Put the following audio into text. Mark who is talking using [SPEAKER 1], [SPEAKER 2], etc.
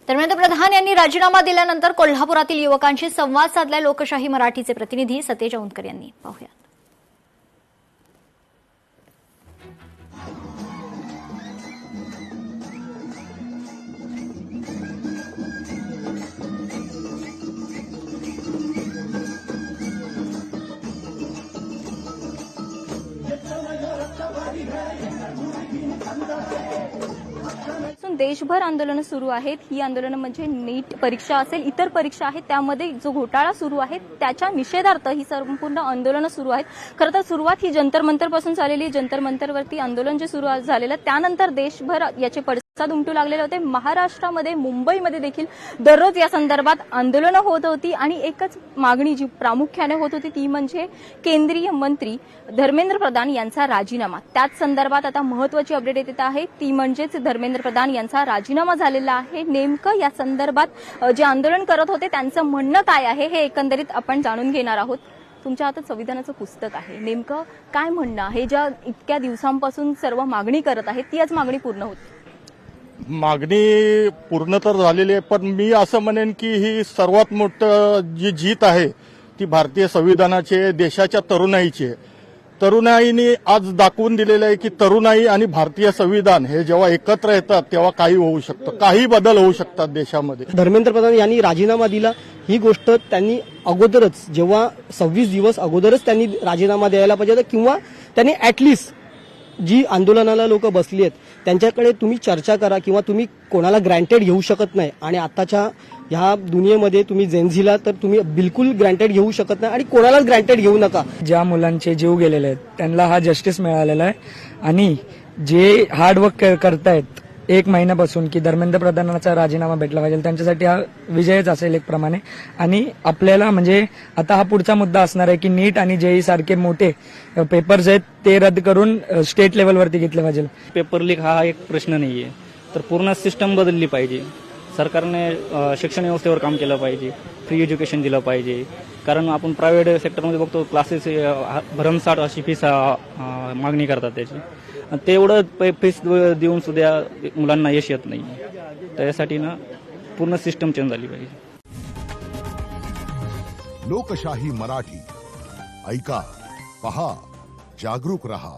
[SPEAKER 1] धर्मेंद्र प्रधान यांनी राजीनामा दिल्यानंतर कोल्हापुरातील युवकांशी संवाद साधलाय लोकशाही मराठीचे प्रतिनिधी सतेज औंधकर यांनी. पाहूया.
[SPEAKER 2] देशभर आंदोलनं सुरू आहेत. ही आंदोलनं म्हणजे नीट परीक्षा असेल, इतर परीक्षा आहेत, त्यामध्ये जो घोटाळा सुरू आहे त्याच्या निषेधार्थ ही संपूर्ण आंदोलनं सुरू आहेत. खरं तर सुरुवात ही जंतर मंतरपासून झालेली. जंतर मंतरवरती आंदोलन जे सुरू झालेलं त्यानंतर देशभर याचे पडसाद उमटू लागलेले होते. महाराष्ट्रामध्ये, मुंबईमध्ये देखील दररोज या संदर्भात आंदोलनं होत होती आणि एकच मागणी जी प्रामुख्याने होत होती ती म्हणजे केंद्रीय मंत्री धर्मेंद्र प्रधान यांचा राजीनामा. त्याच संदर्भात आता महत्वाची अपडेट येत आहे ती म्हणजेच धर्मेंद्र प्रधान यांचा राजीनामा झालेला आहे. नेमकं या संदर्भात जे आंदोलन करत होते त्यांचं म्हणणं काय आहे हे एकंदरीत आपण जाणून घेणार आहोत. तुमच्या हातात संविधानाचं पुस्तक आहे, नेमकं काय म्हणणं आहे? ज्या इतक्या दिवसांपासून सर्व मागणी करत आहेत ती आज मागणी पूर्ण होती.
[SPEAKER 3] मागणी पूर्ण तर झालेली आहे, पण मी असं म्हणेन की ही सर्वात मोठं जी जीत आहे ती भारतीय संविधानाची, देशाच्या तरुणाईची आहे. तरुणाईने आज दाखवून दिलेलं आहे की तरुणाई आणि भारतीय संविधान हे जेव्हा एकत्र येतात तेव्हा काही होऊ शकतं, काही बदल होऊ शकतात देशामध्ये.
[SPEAKER 4] धर्मेंद्र प्रधान यांनी राजीनामा दिला ही गोष्ट त्यांनी अगोदरच, जेव्हा 26 दिवस अगोदरच त्यांनी राजीनामा द्यायला पाहिजे होता, किंवा त्यांनी ऍटलिस्ट जी आंदोलनाला लोक बसली आहेत त्यांच्याकडे तुम्ही चर्चा करा, किंवा तुम्ही कोणाला ग्रँटेड घेऊ शकत नाही. आणि आताच्या ह्या दुनियेमध्ये तुम्ही जेनझीला तर तुम्ही बिलकुल ग्रँटेड घेऊ शकत नाही आणि कोणालाच ग्रँटेड घेऊ नका.
[SPEAKER 5] ज्या मुलांचे जीव गेलेले आहेत त्यांना हा जस्टिस मिळालेला आहे आणि जे हार्डवर्क करतायत एक महिन्यापासून की धर्मेंद्र प्रधानांचा राजीनामा भेटला पाहिजे त्यांच्यासाठी हा विजयच असेल एक प्रमाणे. आणि आपल्याला म्हणजे आता हा पुढचा मुद्दा असणार आहे की नीट आणि जेई सारखे मोठे पेपर्स आहेत ते रद्द करून स्टेट लेवलवरती घेतले पाहिजे.
[SPEAKER 6] पेपर लीक हा एक प्रश्न नाहीये, तर पूर्ण सिस्टम बदलली पाहिजे. सरकारने शिक्षण व्यवस्थेवर काम केलं पाहिजे, फ्री एज्युकेशन दिलं पाहिजे. कारण आपण प्रायव्हेट सेक्टरमध्ये बघतो क्लासेस भरमसाठ अशी फीस मागणी करतात त्याची, तेवढं फीस देऊन सुद्धा मुलांना यश येत नाही. त्यासाठी ना पूर्ण सिस्टम चेंज झाली पाहिजे.
[SPEAKER 7] लोकशाही मराठी ऐका, पहा, जागरूक रहा.